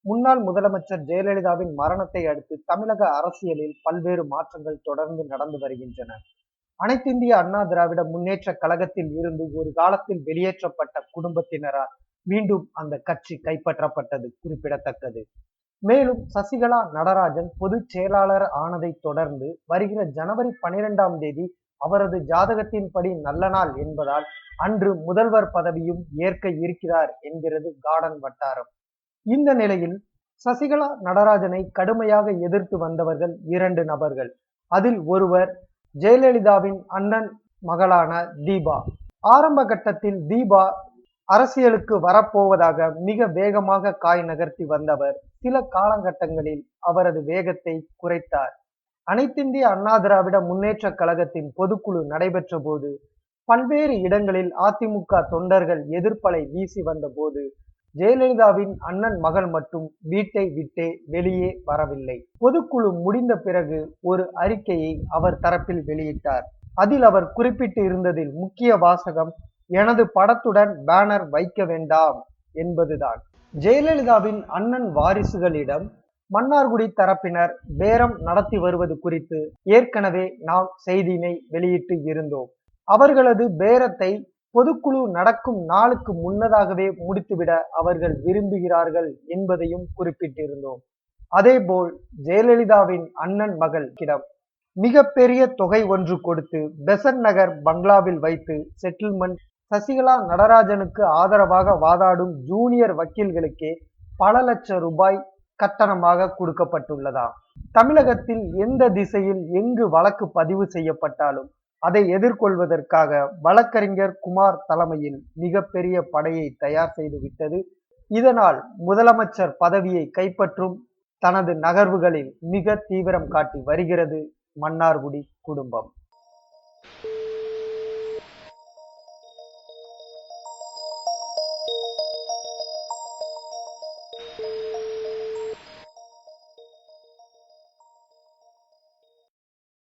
முன்னாள் முதலமைச்சர் ஜெயலலிதாவின் மரணத்தை அடுத்து தமிழக அரசியலில் பல்வேறு மாற்றங்கள் தொடர்ந்து நடந்து வருகின்றன. அனைத்திந்திய அண்ணா திராவிட முன்னேற்ற கழகத்தில் இருந்து ஒரு காலத்தில் வெளியேற்றப்பட்ட குடும்பத்தினரால் மீண்டும் அந்த கட்சி கைப்பற்றப்பட்டது குறிப்பிடத்தக்கது. மேலும் சசிகலா நடராஜன் பொதுச் செயலாளர் ஆனதை தொடர்ந்து வருகிற ஜனவரி 12ஆம் தேதி அவரது ஜாதகத்தின்படி நல்ல நாள் என்பதால் அன்று முதல்வர் பதவியும் ஏற்க இருக்கிறார் என்கிறது கார்டன் வட்டாரம். இந்த நிலையில் சசிகலா நடராஜனை கடுமையாக எதிர்த்து வந்தவர்கள் 2 நபர்கள். அதில் ஒருவர் ஜெயலலிதாவின் அண்ணன் மகளான தீபா. ஆரம்ப கட்டத்தில் தீபா அரசியலுக்கு வரப்போவதாக மிக வேகமாக காய் நகர்த்தி வந்தவர் சில காலகட்டங்களில் அவரது வேகத்தை குறைத்தார். அனைத்திந்திய அண்ணா திராவிட முன்னேற்ற கழகத்தின் பொதுக்குழு நடைபெற்ற போது பல்வேறு இடங்களில் அதிமுக தொண்டர்கள் எதிர்ப்பலை வீசி வந்த போது ஜெயலலிதாவின் அண்ணன் மகள் மட்டும் வீட்டை விட்டே வெளியே வரவில்லை. பொதுக்குழு முடிந்த பிறகு ஒரு அறிக்கையை அவர் தரப்பில் வெளியிட்டார். அதில் அவர் குறிப்பிட்டு இருந்ததில் முக்கிய வாசகம் எனது படத்துடன் பேனர் வைக்க வேண்டாம் என்பதுதான். ஜெயலலிதாவின் அண்ணன் வாரிசுகளிடம் மன்னார்குடி தரப்பினர் பேரம் நடத்தி வருவது குறித்து ஏற்கனவே நாம் செய்தியினை வெளியிட்டு இருந்தோம். அவர்களது பேரத்தை பொதுக்குழு நடக்கும் நாளுக்கு முன்னதாகவே முடித்துவிட அவர்கள் விரும்புகிறார்கள் என்பதையும் குறிப்பிட்டிருந்தோம். அதேபோல் ஜெயலலிதாவின் அண்ணன் மகளிடம் மிகப்பெரிய தொகை ஒன்று கொடுத்து பெசன்ட் நகர் பங்களாவில் வைத்து செட்டில்மெண்ட். சசிகலா நடராஜனுக்கு ஆதரவாக வாதாடும் ஜூனியர் வக்கீல்களுக்கே பல லட்சம் ரூபாய் கட்டணமாக கொடுக்கப்பட்டுள்ளதா? தமிழகத்தில் எந்த திசையில் எங்கு வழக்கு பதிவு செய்யப்பட்டாலும் அதை எதிர்கொள்வதற்காக வழக்கறிஞர் குமார் தலைமையில் மிகப்பெரிய படையை தயார் செய்து விட்டது. இதனால் முதலமைச்சர் பதவியை கைப்பற்றும் தனது நகர்வுகளில் மிக தீவிரம் காட்டி வருகிறது மன்னார்குடி குடும்பம்.